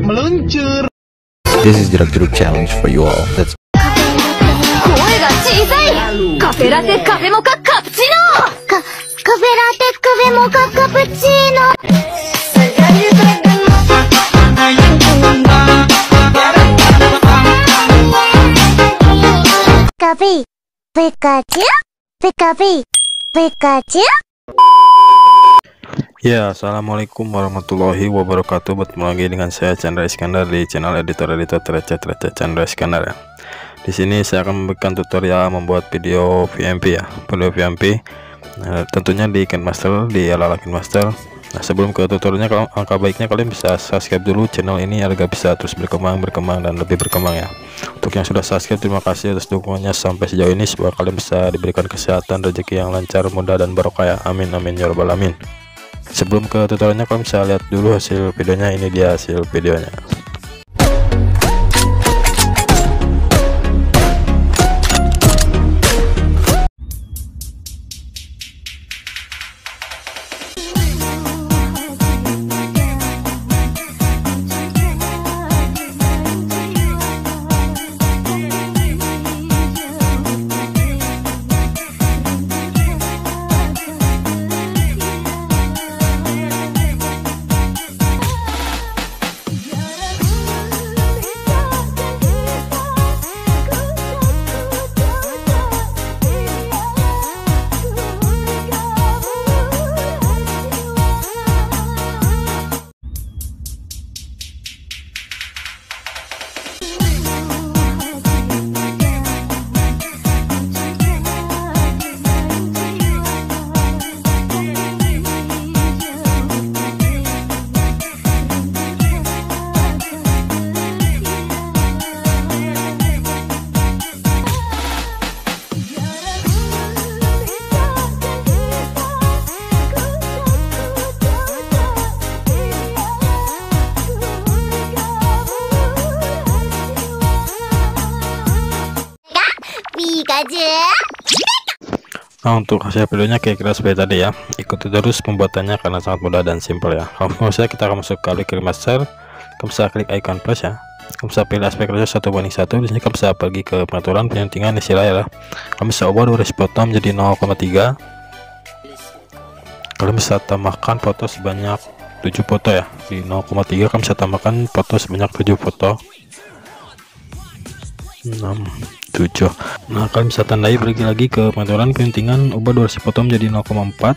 meluncur. This is Jerak Jeruk challenge for you all. That's 声が小さい。カフェラテカフェモカカプチーノ。カフェラテカフェモカカプチーノ。カピピカチュピカピピカチュ。 Ya, assalamualaikum warahmatullahi wabarakatuh. Bertemu lagi dengan saya Chandra Iskandar di channel editor Receh Chandra Iskandar ya. Di sini saya akan memberikan tutorial membuat video VMP ya, video VMP. Nah, tentunya di KineMaster, di ala KineMaster. Nah, sebelum ke tutorialnya, kalau angka baiknya kalian bisa subscribe dulu channel ini agar bisa terus berkembang dan lebih berkembang ya. Untuk yang sudah subscribe, terima kasih atas dukungannya sampai sejauh ini. Semoga kalian bisa diberikan kesehatan, rezeki yang lancar, mudah dan barokah ya. Amin amin ya rabbal alamin. Sebelum ke tutorialnya, kalian bisa lihat dulu hasil videonya. Ini dia hasil videonya. Nah, untuk hasil videonya kira-kira seperti tadi ya. Ikuti terus pembuatannya karena sangat mudah dan simpel ya. Kalau misalnya kita akan masuk ke KineMaster, kamu bisa klik icon plus ya. Kamu bisa pilih aspek ratio 1:1. Di sini kamu bisa pergi ke pengaturan penyuntingan isi layar ya. Kamu bisa ubah durasi foto menjadi 0,3. Kalian bisa tambahkan foto sebanyak 7 foto ya. Di 0,3 kamu bisa tambahkan foto sebanyak 7 foto. 6, 7. Nah, kalian bisa tandai pergi lagi ke pengaturan penyuntingan, ubah durasi foto menjadi 0,4.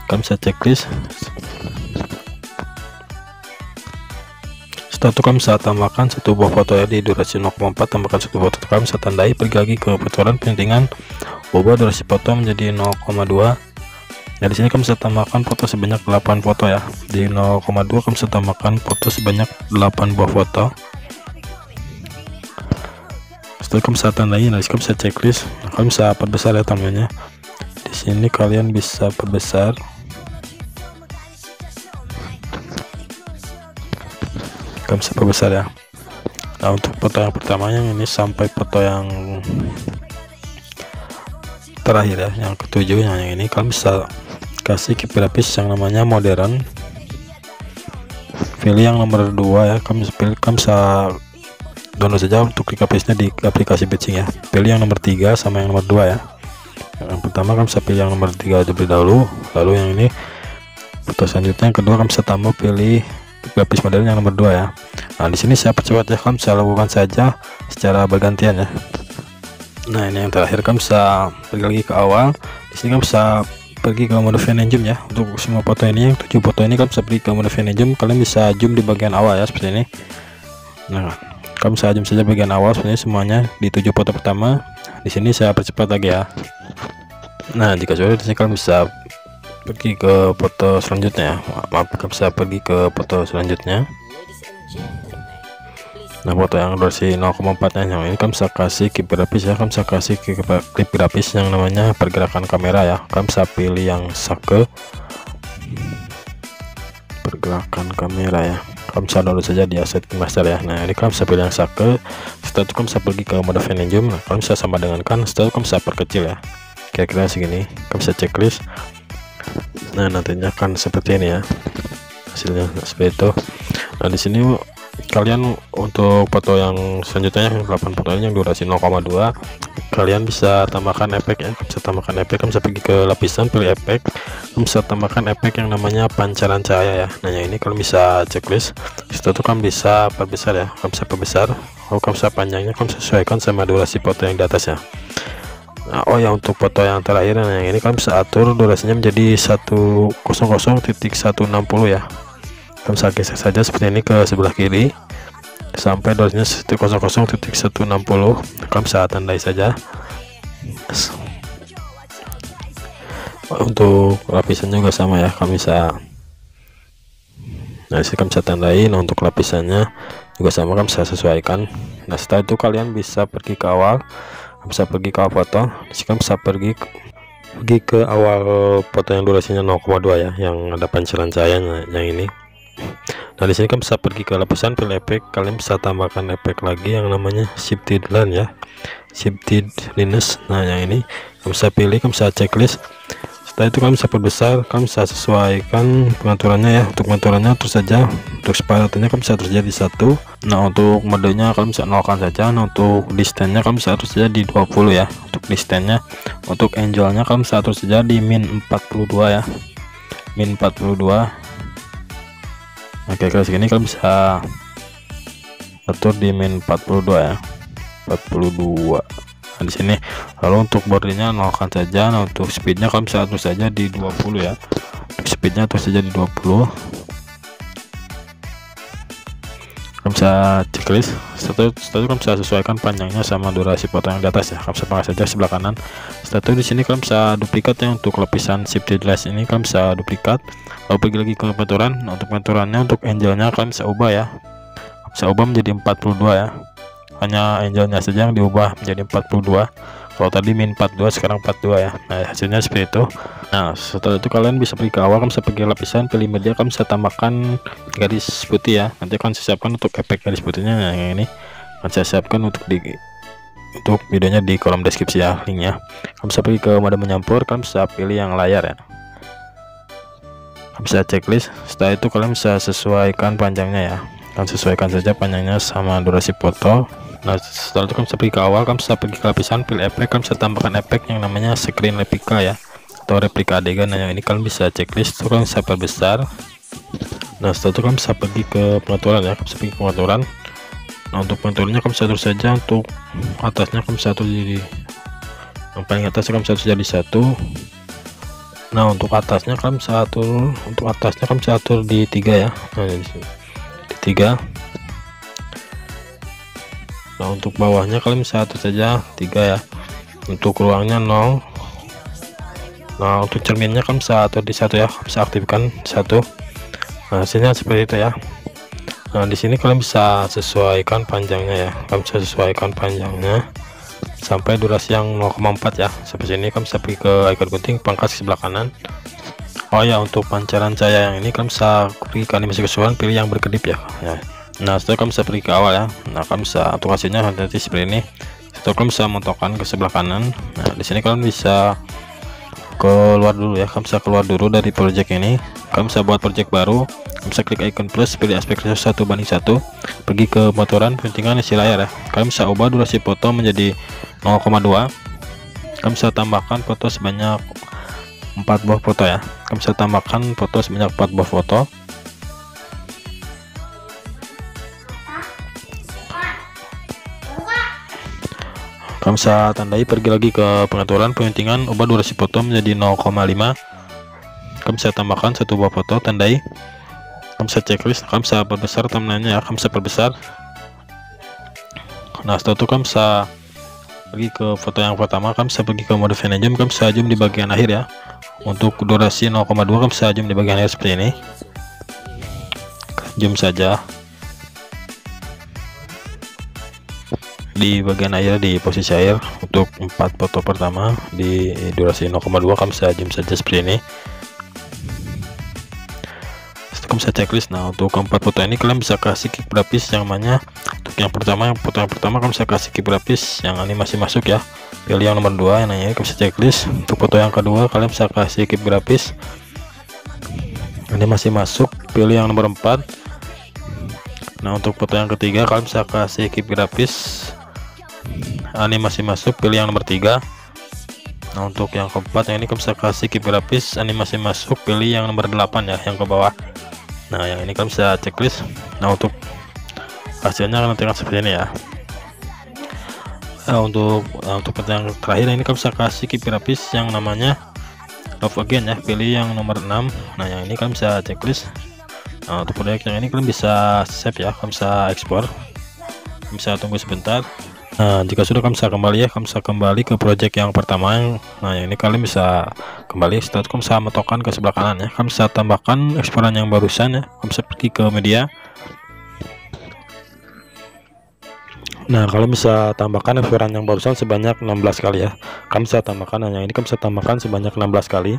Kalian bisa checklist. Setelah itu kalian bisa tambahkan satu buah foto ya di durasi 0,4, tambahkan satu foto. Kalian bisa tandai pergi lagi ke pengaturan penyuntingan, ubah durasi foto menjadi 0,2. Nah, di sini kalian bisa tambahkan foto sebanyak 8 foto ya. Di 0,2 kalian bisa tambahkan foto sebanyak 8 buah foto. Setelah kamu bisa tandai, nah kamu bisa checklist. Nah, kalian bisa perbesar ya tampilannya. Di sini kalian bisa perbesar. Kamu bisa perbesar ya. Nah, untuk foto yang pertamanya ini sampai foto yang terakhir ya, yang ketujuh, yang ini kalian bisa kasih key grafis yang namanya modern. Pilih yang nomor 2 ya. Kamu bisa download saja untuk klik grafisnya di aplikasi Bitching ya. Pilih yang nomor 3 sama yang nomor 2 ya. Yang pertama kamu bisa pilih yang nomor 3 terlebih dahulu, lalu yang ini foto selanjutnya. Yang kedua kamu bisa tambah pilih grafis modern yang nomor 2 ya. Nah, di sini saya percepat ya, kamu bisa lakukan saja secara bergantian ya. Nah, ini yang terakhir, kamu bisa pergi lagi ke awal. Di sini kamu bisa pergi ke mode Van Zoom ya. Untuk semua foto ini, yang 7 foto ini kamu bisa pergi ke mode Van Zoom. Kalian bisa zoom di bagian awal ya, seperti ini. Nah, kamu bisa zoom saja bagian awal sebenarnya semuanya di 7 foto pertama. Di sini saya percepat lagi ya. Nah, jika sudah, di sini kalian bisa pergi ke foto selanjutnya. Maaf, kamu bisa pergi ke foto selanjutnya. Nah, foto yang durasi 0,4 nya, yang ini kamu bisa kasih klip grafis ya. Kamu bisa kasih klip grafis yang namanya pergerakan kamera ya. Kamu bisa pilih yang sake pergerakan kamera ya. Kamu bisa download saja di aset KineMaster ya. Nah, ini kamu bisa pilih yang sake. Setelah itu kamu bisa pergi ke mode Van Zoom. Nah, kamu bisa sama dengan kan. Setelah itu kamu bisa perkecil ya, kira-kira segini. Kamu bisa checklist. Nah, nantinya kan seperti ini ya hasilnya. Nah, seperti itu. Nah, di sini kalian untuk foto yang selanjutnya yang 8 foto ini yang durasi 0,2, kalian bisa tambahkan efek ya. Bisa tambahkan efek, kalian bisa pergi ke lapisan, pilih efek, kalian bisa tambahkan efek yang namanya pancaran cahaya ya. Nah yang ini kalian bisa checklist. Setelah itu kalian bisa perbesar ya, kalian bisa perbesar. Kalian bisa panjangnya kalian sesuaikan sama durasi foto yang di atas ya. Nah, oh ya, untuk foto yang terakhir, nah yang ini kalian bisa atur durasinya menjadi 100.160 ya. Kalian bisa geser saja seperti ini ke sebelah kiri sampai durasinya 100.160. Kalian bisa tandai saja. Untuk lapisan juga sama ya, kalian bisa, nah sini kalian bisa tandai. Nah untuk lapisannya juga sama, kalian bisa sesuaikan. Nah setelah itu kalian bisa pergi ke awal, bisa pergi ke awal foto. Kalian bisa pergi ke awal foto yang durasinya 0,2 ya, yang ada pancaran cahaya yang ini. Nah di sini kalian bisa pergi ke lapisan, pilih efek, kalian bisa tambahkan efek lagi yang namanya shifted line ya, shifted lines. Nah yang ini kalian bisa pilih, kalian bisa checklist. Setelah itu kalian bisa perbesar, kalian bisa sesuaikan pengaturannya ya. Untuk pengaturannya terus saja, untuk separatannya kalian bisa terus jadi 1. Nah untuk modenya kalian bisa nolkan saja. Nah untuk distance-nya kalian bisa terus saja di 20 ya. Untuk distance-nya, untuk angle-nya kalian bisa terus saja di min 42 ya, min 42. Oke, kali segini kalian bisa atur di min 42 ya, 42. Nah di sini lalu untuk bordernya nolkan saja. Nah untuk speednya kalian bisa atur saja di 20 ya, untuk speednya atur saja di 20. Kalian bisa checklist. Setelah itu kalian bisa sesuaikan panjangnya sama durasi foto yang di atas ya. Kalian bisa pakai saja sebelah kanan. Setelah itu di sini kalian bisa duplikat ya. Untuk lapisan shifted lines ini kalian bisa duplikat, lalu pergi lagi ke pengaturan. Nah untuk pengaturannya, untuk angle-nya kalian bisa ubah ya, bisa ubah menjadi 42 ya. Hanya angle-nya saja yang diubah menjadi 42. Kalau tadi min 42, sekarang 42 ya. Nah hasilnya seperti itu. Nah setelah itu kalian bisa pergi ke awal, kalian bisa pergi ke lapisan, pilih media, kalian bisa tambahkan garis putih ya. Nanti kalian siapkan untuk efek garis putihnya. Nah yang ini kalian saya siapkan untuk videonya di kolom deskripsi ya, linknya. Kalian bisa pergi ke mode menyampur, kalian bisa pilih yang layar ya, kalian bisa checklist. Setelah itu kalian bisa sesuaikan panjangnya ya, kalian sesuaikan saja panjangnya sama durasi foto. Nah setelah itu kalian bisa pergi ke awal, kalian bisa pergi ke lapisan, pilih efek, kalian bisa tambahkan efek yang namanya screen replika ya, atau replika adegan. Nah yang ini kalian bisa checklist, itu kalian bisa perbesar. Nah setelah itu kalian bisa pergi ke pengaturan ya, kalian bisa pergi ke pengaturan. Nah untuk pengaturannya kalian bisa atur saja. Untuk atasnya kalian bisa atur jadi, yang paling atas kalian bisa atur jadi 1. Nah untuk atasnya kalian bisa atur, untuk atasnya kalian bisa atur di 3 ya. Nah di sini di 3. Nah untuk bawahnya kalian bisa atur saja 3 ya. Untuk ruangnya 0. Nah untuk cerminnya kalian bisa atur di 1 ya, bisa aktifkan 1. Nah hasilnya seperti itu ya. Nah di sini kalian bisa sesuaikan panjangnya ya, kalian bisa sesuaikan panjangnya sampai durasi yang 0,4 ya. Seperti ini kalian bisa pergi ke icon gunting pangkat sebelah kanan. Oh ya, untuk pancaran cahaya yang ini kalian bisa pergi ke animasi keseluruhan, pilih yang berkedip ya. Nah setelah kalian bisa pergi ke awal ya. Nah kalian bisa atur hasilnya nanti seperti ini. Setelah kalian bisa montokkan ke sebelah kanan. Nah di sini kalian bisa keluar dulu ya, kalian bisa keluar dulu dari project ini. Kalian bisa buat project baru, kalian bisa klik icon plus, pilih aspek ratio 1:1, pergi ke pengaturan pentingan isi layar ya. Kalian bisa ubah durasi foto menjadi 0,2. Kalian bisa tambahkan foto sebanyak 4 buah foto ya. Kalian bisa tambahkan foto sebanyak 4 buah foto. Kalian bisa tandai, pergi lagi ke pengaturan pentingan, ubah durasi foto menjadi 0,5. Kalian bisa tambahkan 1 buah foto, tandai. Kalian bisa checklist, kalian bisa perbesar thumbnailnya ya, kalian bisa perbesar. Nah setelah itu kalian bisa pergi ke foto yang pertama, kalian bisa pergi ke mode Fine Zoom, kalian bisa zoom di bagian akhir ya. Untuk durasi 0,2 kalian bisa zoom di bagian akhir seperti ini. Zoom saja di bagian akhir, di posisi akhir. Untuk 4 foto pertama di durasi 0,2 kalian bisa zoom saja seperti ini. Kalian bisa checklist. Nah untuk keempat foto ini kalian bisa kasih key grafis yang mana. Untuk yang pertama, foto yang pertama kalian bisa kasih key grafis yang animasi masuk ya, pilih yang nomor 2 yang nanya, kalian bisa checklist. Untuk foto yang kedua kalian bisa kasih key grafis animasi masuk, pilih yang nomor 4. Nah untuk foto yang ketiga kalian bisa kasih key grafis animasi masuk, pilih yang nomor 3. Nah untuk yang keempat yang ini kalian bisa kasih key grafis animasi masuk, pilih yang nomor 8 ya, yang ke bawah. Nah yang ini kalian bisa checklist. Nah untuk hasilnya nanti akan seperti ini ya. Nah, untuk yang terakhir ini kalian bisa kasih key grafis yang namanya love again ya, pilih yang nomor 6. Nah yang ini kalian bisa checklist. Nah untuk proyek yang ini kalian bisa save ya, kalian bisa ekspor, bisa tunggu sebentar. Nah jika sudah kalian bisa kembali ya, kalian bisa kembali ke project yang pertama. Nah yang ini kalian bisa kembali, setelah itu kalian bisa metokan ke sebelah kanan ya, kalian bisa tambahkan eksporan yang barusan ya, kalian bisa pergi ke media. Nah kalau bisa tambahkan eksporan yang barusan sebanyak 16 kali ya, kalian bisa tambahkan. Nah yang ini kalian bisa tambahkan sebanyak 16 kali,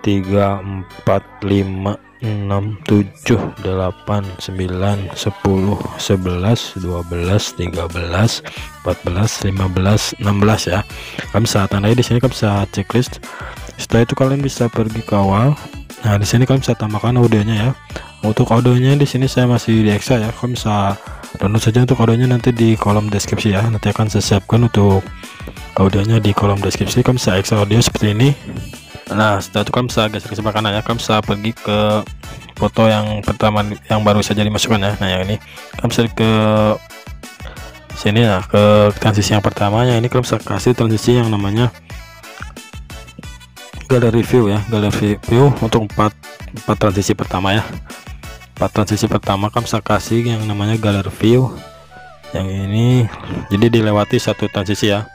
3 4 5 6 7 8 9 10 11 12 13 14 15 16 ya. Kalian bisa tandai di sini, kalian bisa checklist. Setelah itu kalian bisa pergi ke awal. Nah di sini kalian bisa tambahkan audionya ya. Untuk audionya di sini saya masih di eksa ya, kalian bisa download saja untuk audionya nanti di kolom deskripsi ya. Nanti akan saya siapkan untuk audionya di kolom deskripsi. Kalian bisa eksa audio seperti ini. Nah setelah itu kalian bisa geser ke sebelah kanan ya, kalian bisa pergi ke foto yang pertama yang baru saja dimasukkan ya. Nah yang ini kalian bisa ke sini ya, ke transisi yang pertama. Yang ini kalian bisa kasih transisi yang namanya gallery view ya, gallery view untuk 4 transisi pertama ya. 4 transisi pertama kalian bisa kasih yang namanya gallery view yang ini, jadi dilewati satu transisi ya.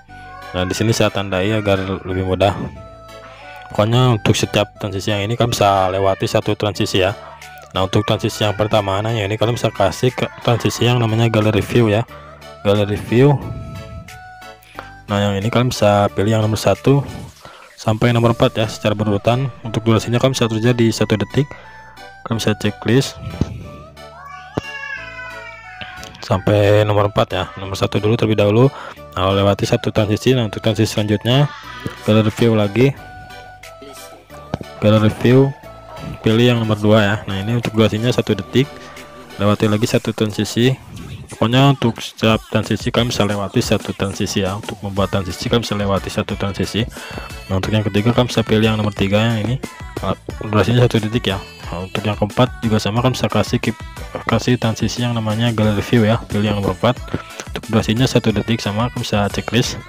Nah di sini saya tandai agar lebih mudah. Pokoknya untuk setiap transisi yang ini kalian bisa lewati satu transisi ya. Nah untuk transisi yang pertama, nah yang ini kalian bisa kasih ke transisi yang namanya gallery view ya, gallery view. Nah yang ini kalian bisa pilih yang nomor 1 sampai nomor 4 ya, secara berurutan. Untuk durasinya kalian bisa terjadi di 1 detik. Kalian bisa checklist sampai nomor 4 ya, nomor 1 dulu terlebih dahulu. Nah lewati satu transisi. Nah untuk transisi selanjutnya gallery view lagi, gallery view, pilih yang nomor 2 ya. Nah ini untuk durasinya 1 detik, lewati lagi satu transisi. Pokoknya untuk setiap transisi kalian bisa lewati satu transisi ya. Untuk membuat transisi kalian bisa lewati satu transisi. Nah untuk yang ketiga kalian bisa pilih yang nomor 3 yang ini, durasinya 1 detik ya. Nah, untuk yang keempat juga sama, kalian bisa kasih transisi yang namanya gallery view ya, pilih yang nomor 4. Untuk durasinya 1 detik sama, kalian bisa checklist.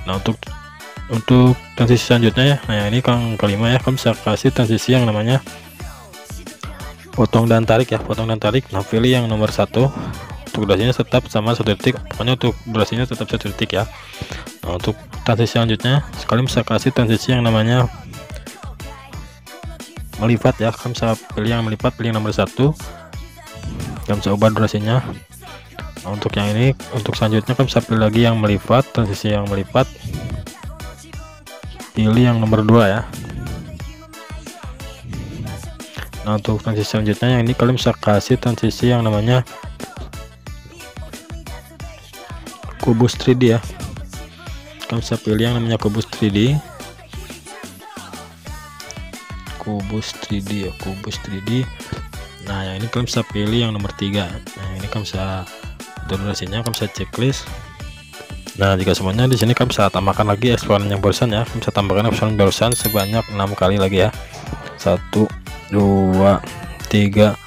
Nah untuk transisi selanjutnya ya, nah ini yang kelima ya, kalian bisa kasih transisi yang namanya potong dan tarik ya, potong dan tarik. Nah pilih yang nomor 1. Untuk durasinya tetap sama 1 detik, pokoknya untuk durasinya tetap 1 detik ya. Nah untuk transisi selanjutnya kalian bisa kasih transisi yang namanya melipat ya, kalian bisa pilih yang melipat, pilih yang nomor 1. Kalian bisa ubah durasinya. Nah untuk yang ini, untuk selanjutnya kalian bisa pilih lagi yang melipat, transisi yang melipat, pilih yang nomor 2 ya. Nah untuk transisi selanjutnya yang ini kalian bisa kasih transisi yang namanya kubus 3D ya. Kalian bisa pilih yang namanya kubus 3D, kubus 3D ya, kubus 3D. Nah yang ini kalian bisa pilih yang nomor 3. Nah ini kalian bisa, durasinya kalian bisa checklist. Nah jika semuanya di sini kalian bisa tambahkan lagi eksporan yang barusan ya, kalian bisa tambahkan eksporan barusan sebanyak 6 kali lagi ya, 1 2 3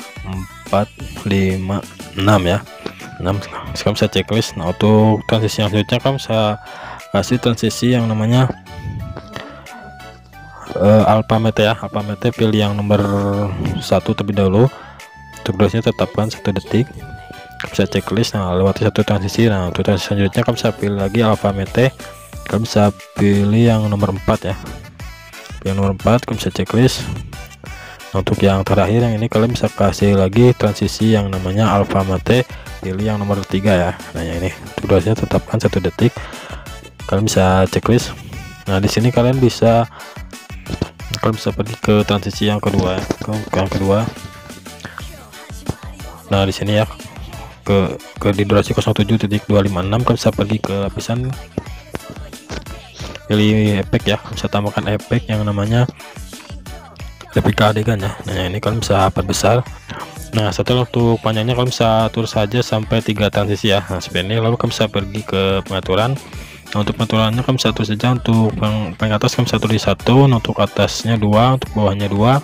4 5 6 ya, 6. Sekarang bisa checklist. Nah untuk transisi yang selanjutnya kalian bisa kasih transisi yang namanya alpha mete ya, alpha mete, pilih yang nomor 1 terlebih dahulu. Untuk durasinya tetapkan 1 detik, bisa checklist. Nah lewati satu transisi. Nah untuk transisi selanjutnya kalian bisa pilih lagi alpha mete, kalian bisa pilih yang nomor 4 ya, yang nomor 4 kalian bisa checklist. Nah untuk yang terakhir yang ini kalian bisa kasih lagi transisi yang namanya alpha mete, pilih yang nomor 3 ya. Nah yang ini untuk durasinya tetapkan 1 detik, kalian bisa checklist. Nah di sini kalian bisa pergi ke transisi yang kedua ya, ke yang kedua. Nah di sini ya, ke di durasi 07.256 kalian bisa pergi ke lapisan, pilih efek ya, bisa tambahkan efek yang namanya replika adegan ya. Nah ini kalian bisa perbesar, Nah, setelah untuk panjangnya kalian bisa atur saja sampai 3 transisi ya. Nah, seperti ini. Lalu kalian bisa pergi ke pengaturan. Nah, untuk pengaturannya kalian bisa atur saja. Untuk paling atas kalian bisa atur di 1, untuk atasnya 2, untuk bawahnya 2,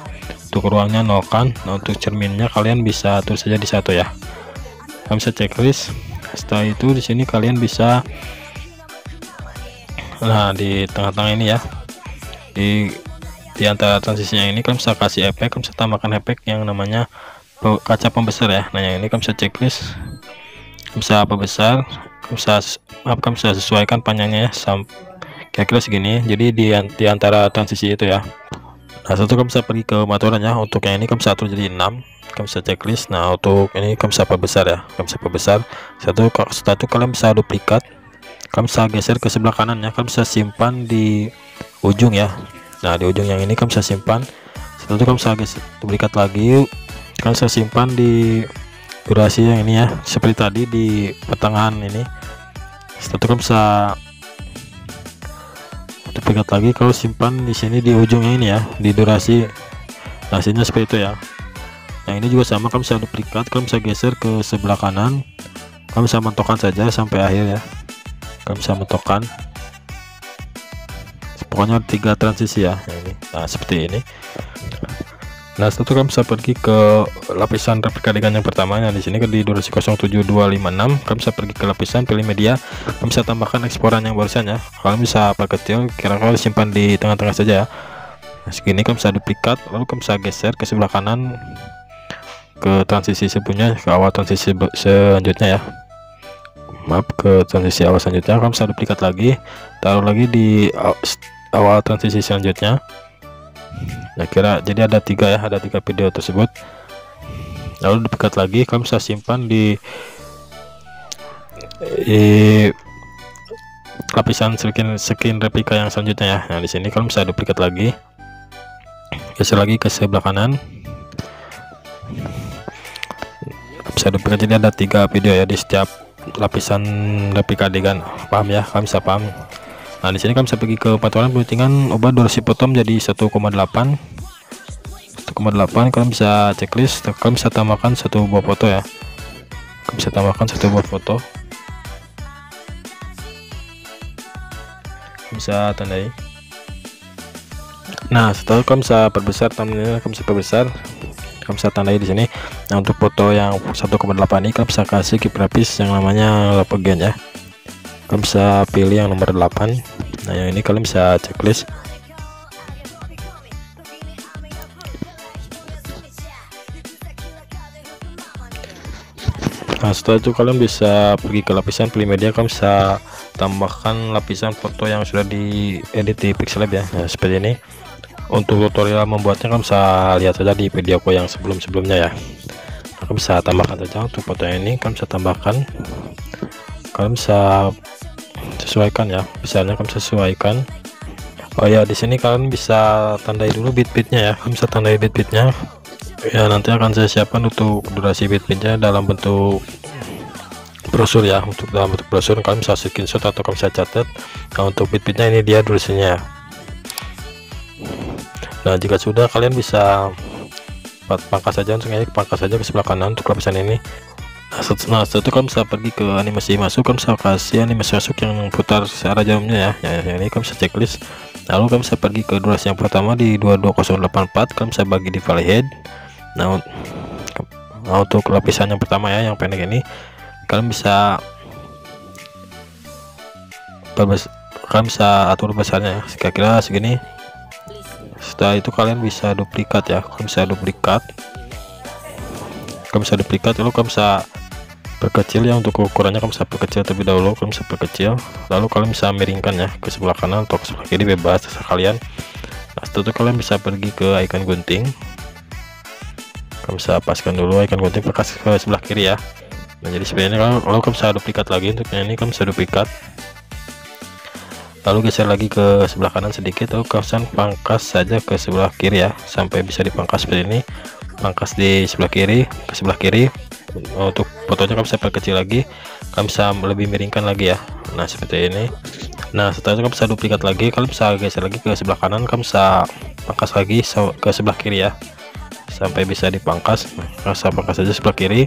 untuk ruangnya 0 kan. Nah, untuk cerminnya kalian bisa atur saja di 1 ya. Kalian bisa checklist. Setelah itu di sini kalian bisa, nah di tengah-tengah ini ya, di antara transisinya ini kalian bisa kasih efek, kalian bisa tambahkan efek yang namanya kaca pembesar ya. Nah, yang ini kalian bisa checklist, bisa apa besar, kalian bisa sesuaikan panjangnya ya, kira-kira segini. Jadi di antara transisi itu ya. Nah, satu kalian bisa pergi ke pengaturan ya. Untuk yang ini kalian bisa atur jadi 6, kalian bisa checklist. Nah, untuk ini kalian bisa apa besar ya, kalian bisa apa besar. Setelah itu kalian bisa duplikat, kalian bisa geser ke sebelah kanan ya, kalian bisa simpan di ujung ya. Nah, di ujung yang ini kalian bisa simpan. Setelah itu kalian bisa geser, duplikat lagi, kalian bisa simpan di durasi yang ini ya, seperti tadi di pertengahan ini. Setelah itu kalian bisa duplikat lagi, kalau simpan di sini di ujungnya ini ya, di durasi. Hasilnya seperti itu ya. Nah, ini juga sama, kalian bisa duplikat, kalian bisa geser ke sebelah kanan, kalian bisa mentokkan saja sampai akhir ya. Kalian bisa mentokkan, pokoknya 3 transisi ya ini. Nah, seperti ini. Nah, setelah itu kalian bisa pergi ke lapisan replika adegan yang pertamanya. Di sini di durasi 07256 kalian bisa pergi ke lapisan, pilih media, kalian bisa tambahkan eksporan yang barusan ya. Kalian bisa perkecil, kira-kira simpan di tengah-tengah saja ya. Nah, segini kalian bisa duplikat, lalu kalian bisa geser ke sebelah kanan ke transisi sebelumnya, ke awal transisi selanjutnya ya. Maaf, ke transisi awal selanjutnya kalian bisa duplikat lagi, taruh lagi di awal transisi selanjutnya. Nah, jadi ada 3 ya, ada 3 video tersebut. Lalu duplikat lagi, kalian bisa simpan di lapisan skin replika yang selanjutnya ya. Nah, di sini kalian bisa duplikat lagi, geser lagi ke sebelah kanan, bisa duplikat. Jadi ada 3 video ya di setiap lapisan replika adegan, paham ya, kalian bisa paham. Nah, di sini kalian bisa pergi ke pengaturan penyetingan, ubah durasi foto menjadi 1,8. Kalian bisa checklist, kalian bisa tambahkan 1 buah foto ya. Kalian bisa tambahkan 1 buah foto, bisa tandai. Nah, setelah kalian bisa perbesar thumbnailnya, kalian bisa perbesar, kalian bisa tandai di sini. Nah, untuk foto yang 1,8 ini kalian bisa kasih key grafis yang namanya Lopogen ya. Kalian bisa pilih yang nomor 8. Nah, yang ini kalian bisa checklist. Nah, setelah itu kalian bisa pergi ke lapisan, pilih media, kalian bisa tambahkan lapisan foto yang sudah diedit di Pixellab ya. Nah, seperti ini. Untuk tutorial membuatnya kalian bisa lihat saja di videoku yang sebelum-sebelumnya ya. Kalian bisa tambahkan saja untuk foto ini, kalian bisa tambahkan, kalian bisa sesuaikan ya, misalnya kalian bisa sesuaikan. Oh ya, di sini kalian bisa tandai dulu bit-bitnya ya, kalian bisa tandai bit-bitnya ya. Nanti akan saya siapkan untuk durasi bit-bitnya dalam bentuk brosur ya. Untuk dalam bentuk brosur kalian bisa screenshot atau kalian bisa catat. Nah, untuk bit-bitnya ini dia durasinya. Nah, jika sudah kalian bisa pangkas saja, untuk ini pangkas saja ke sebelah kanan untuk lapisan ini. Nah, setelah itu kalian bisa pergi ke animasi masuk, kalian bisa kasih animasi masuk yang putar searah jamnya ya. Yang ini kalian bisa checklist. Lalu kalian bisa pergi ke durasi yang pertama di 22084, kalian bisa bagi di valley head. Nah, untuk lapisan yang pertama ya, yang pendek ini kalian bisa atur besarnya ya, kira-kira segini. Setelah itu kalian bisa duplikat ya, kalian bisa duplikat, lalu kalian bisa perkecil ya. Untuk ukurannya kalian bisa perkecil terlebih dahulu, kalian bisa perkecil, lalu kalian bisa miringkan ya ke sebelah kanan atau ke sebelah kiri, bebas terserah kalian. Nah, setelah itu kalian bisa pergi ke icon gunting, kalian bisa paskan dulu icon gunting, perkas ke sebelah kiri ya. Nah, jadi seperti ini. Kalau kalian bisa duplikat lagi, untuk yang ini kalian bisa duplikat, lalu geser lagi ke sebelah kanan sedikit, lalu kalian pangkas saja ke sebelah kiri ya, sampai bisa dipangkas seperti ini. Pangkas di sebelah kiri, ke sebelah kiri. Untuk fotonya kalian bisa perkecil lagi, kalian bisa lebih miringkan lagi ya. Nah, seperti ini. Nah, setelah itu kalian bisa duplikat lagi, kalian bisa geser lagi ke sebelah kanan, kalian bisa pangkas lagi ke sebelah kiri ya, sampai bisa dipangkas. Nah, saya pangkas saja sebelah kiri.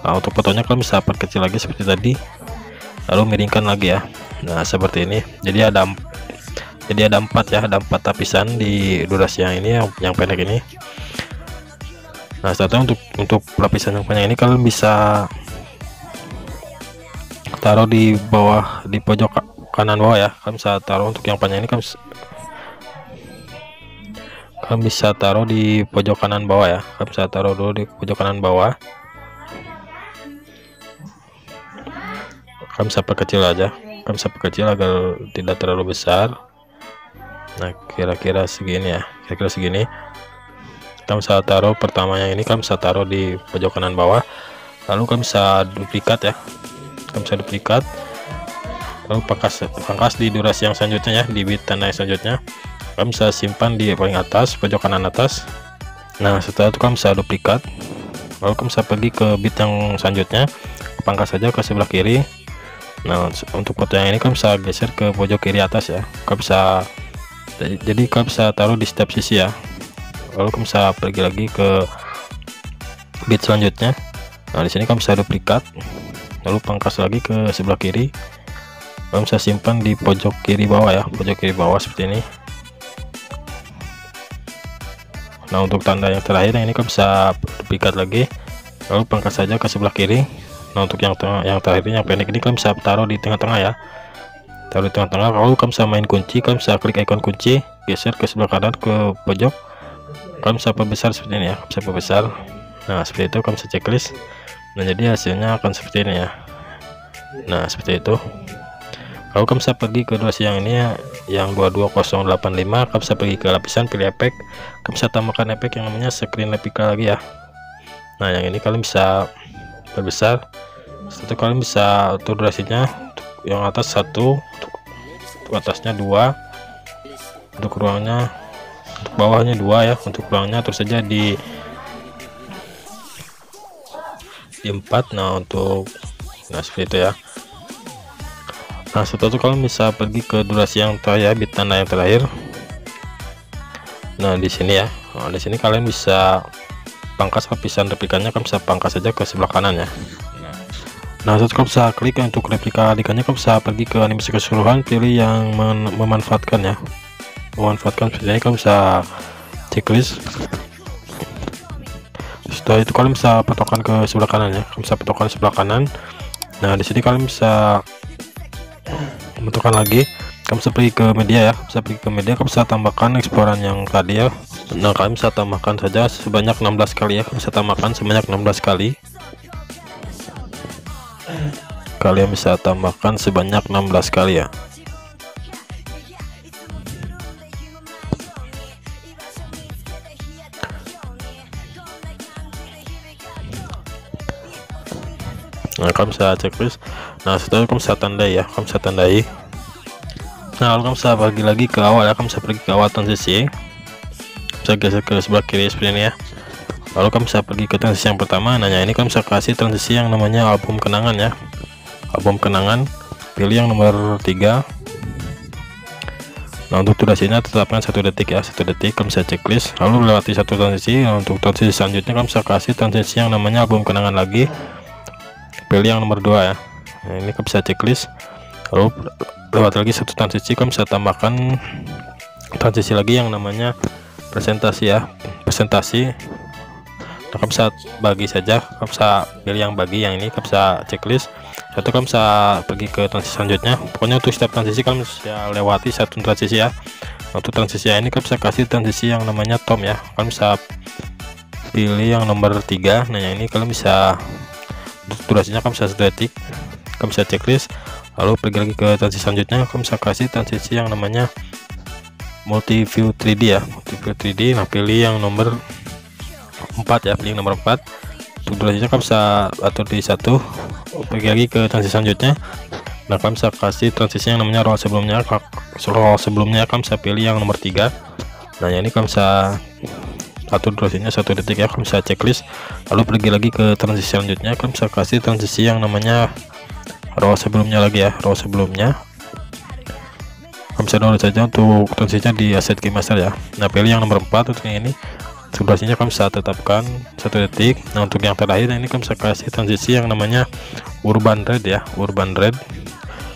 Nah, untuk fotonya kalian bisa perkecil lagi seperti tadi, lalu miringkan lagi ya. Nah, seperti ini. Jadi ada 4 ya, ada 4 lapisan di durasi yang ini, yang pendek ini. Nah, setelah untuk lapisan yang panjang ini kalian bisa taruh di bawah, di pojok kanan bawah ya. Kalian bisa taruh untuk yang panjang ini, kalian bisa taruh di pojok kanan bawah ya. Kalian bisa taruh dulu di pojok kanan bawah. Kalian bisa perkecil aja, kalian bisa perkecil agar tidak terlalu besar. Nah, kira-kira segini ya, kira-kira segini. Kalian bisa taruh pertamanya ini, kalian bisa taruh di pojok kanan bawah, lalu kalian bisa duplikat ya. Kalian bisa duplikat, lalu pangkas di durasi yang selanjutnya ya, di bit tanda yang selanjutnya. Kalian bisa simpan di paling atas, pojok kanan atas. Nah, setelah itu kalian bisa duplikat, lalu kalian bisa pergi ke bit yang selanjutnya, pangkas saja ke sebelah kiri. Nah, untuk foto yang ini kalian bisa geser ke pojok kiri atas ya. Kalian bisa, jadi kalian bisa taruh di setiap sisi ya. Lalu kalian bisa pergi lagi ke bit selanjutnya. Nah, di sini kalian bisa duplikat, lalu pangkas lagi ke sebelah kiri. Kalian bisa simpan di pojok kiri bawah ya, pojok kiri bawah seperti ini. Nah, untuk tanda yang terakhir yang ini kalian bisa duplikat lagi, lalu pangkas saja ke sebelah kiri. Nah, untuk yang terakhir yang pendek ini kalian bisa taruh di tengah-tengah ya, taruh di tengah-tengah. Lalu kalian bisa main kunci, kalian bisa klik ikon kunci, geser ke sebelah kanan ke pojok, kalian bisa perbesar seperti ini ya, bisa perbesar. Nah, seperti itu kalian bisa checklist. Nah, jadi hasilnya akan seperti ini ya. Nah, seperti itu. Lalu kalian bisa pergi ke durasi yang ini ya, yang 22085. Kalian bisa pergi ke lapisan, pilih efek, kalian bisa tambahkan efek yang namanya screen replica lagi ya. Nah, yang ini kalian bisa perbesar. Setelah itu kalian bisa atur durasinya, untuk yang atas 1, untuk atasnya 2, untuk ruangnya, untuk bawahnya 2 ya, untuk ruangnya terus saja di 4. Nah, seperti itu ya. Nah, setelah itu kalian bisa pergi ke durasi yang terakhir, bit tanda yang terakhir. Nah, di sini ya. Nah, di sini kalian bisa pangkas lapisan replikanya, kalian bisa pangkas saja ke sebelah kanan ya. Nah, setelah kalian bisa klik untuk replika adikanya, kalian bisa pergi ke animasi keseluruhan, pilih yang memanfaatkan ya, memanfaatkan. Seperti ini kalian bisa checklist. Setelah itu kalian bisa patokan ke sebelah kanan ya, kalian bisa patokan sebelah kanan. Nah, di sini kalian bisa patokan lagi, kalian bisa pergi ke media ya, bisa pergi ke media, kalian bisa tambahkan eksploran yang tadi ya. Nah, kalian bisa tambahkan saja sebanyak 16 kali ya, kalian bisa tambahkan sebanyak 16 kali. Kalian bisa tambahkan sebanyak 16 kali ya. Nah, kalian bisa checklist. Nah, setelah itu kalian bisa tandai ya, kalian bisa tandai. Nah, kalau kalian bisa bagi lagi ke awal ya, kalian bisa pergi ke awal transisi, bisa geser ke sebelah kiri seperti ini ya. Lalu kalian bisa pergi ke transisi yang pertama. Nah, ini kalian bisa kasih transisi yang namanya album kenangan ya, album kenangan, pilih yang nomor 3. Nah, untuk durasinya tetapkan 1 detik ya, 1 detik. Kalian bisa checklist, lalu lewati 1 transisi. Nah, untuk transisi selanjutnya kalian bisa kasih transisi yang namanya album kenangan lagi, pilih yang nomor 2 ya. Nah, ini kalian bisa checklist, lalu lewat lagi 1 transisi. Kalian bisa tambahkan transisi lagi yang namanya presentasi ya, presentasi. Nah, kalian bisa bagi saja, kalian bisa pilih yang bagi, yang ini kalian bisa checklist. Satu, kalian bisa pergi ke transisi selanjutnya. Pokoknya untuk setiap transisi kalian bisa lewati 1 transisi ya. Untuk transisi ini kalian bisa kasih transisi yang namanya tom ya, kalian bisa pilih yang nomor 3. Nah, yang ini kalian bisa, durasinya kalian bisa 1 detik. Kalian bisa checklist, lalu pergi lagi ke transisi selanjutnya. Kalian bisa kasih transisi yang namanya multi view 3D ya, multi view 3D. Nah, pilih yang nomor 4 ya, pilih yang nomor 4. Untuk durasinya kalian bisa atur di 1. Pergi lagi ke transisi selanjutnya. Nah, kalian bisa kasih transisi yang namanya roll sebelumnya. Roll sebelumnya kalian bisa pilih yang nomor 3. Nah, ini kalian bisa atur durasinya 1 detik ya, kalian bisa checklist, lalu pergi lagi ke transisi selanjutnya. Kalian bisa kasih transisi yang namanya roll sebelumnya lagi ya, roll sebelumnya. Kalian bisa download saja untuk transisinya di Asset Keymaster ya. Nah, pilih yang nomor 4 untuk yang ini. durasinya kalian bisa tetapkan 1 detik. Nah untuk yang terakhir ini kalian bisa kasih transisi yang namanya urban red ya, urban red.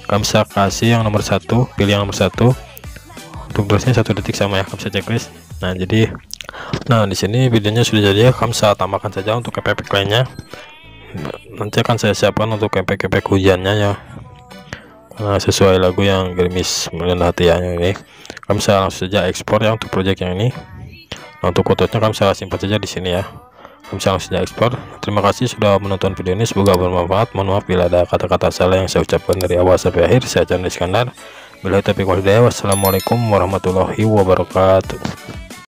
Kalian bisa kasih yang nomor 1, pilih yang nomor 1. Untuk durasinya 1 detik sama ya, kalian bisa checklist. Nah jadi, nah di sini videonya sudah jadi ya, kalian bisa tambahkan saja untuk efek lainnya. Nanti akan saya siapkan untuk efek hujannya ya. Nah, sesuai lagu yang gerimis melanda hati ya ini. Kalian bisa langsung saja ekspor ya untuk project yang ini. Nah, untuk fotonya kalian bisa simpan saja di sini ya. Kalian bisa langsung saja ekspor. Terima kasih sudah menonton video ini, semoga bermanfaat. Mohon maaf bila ada kata-kata salah yang saya ucapkan dari awal sampai akhir. Saya Chandra Iskandar. Wassalamualaikum warahmatullahi wabarakatuh.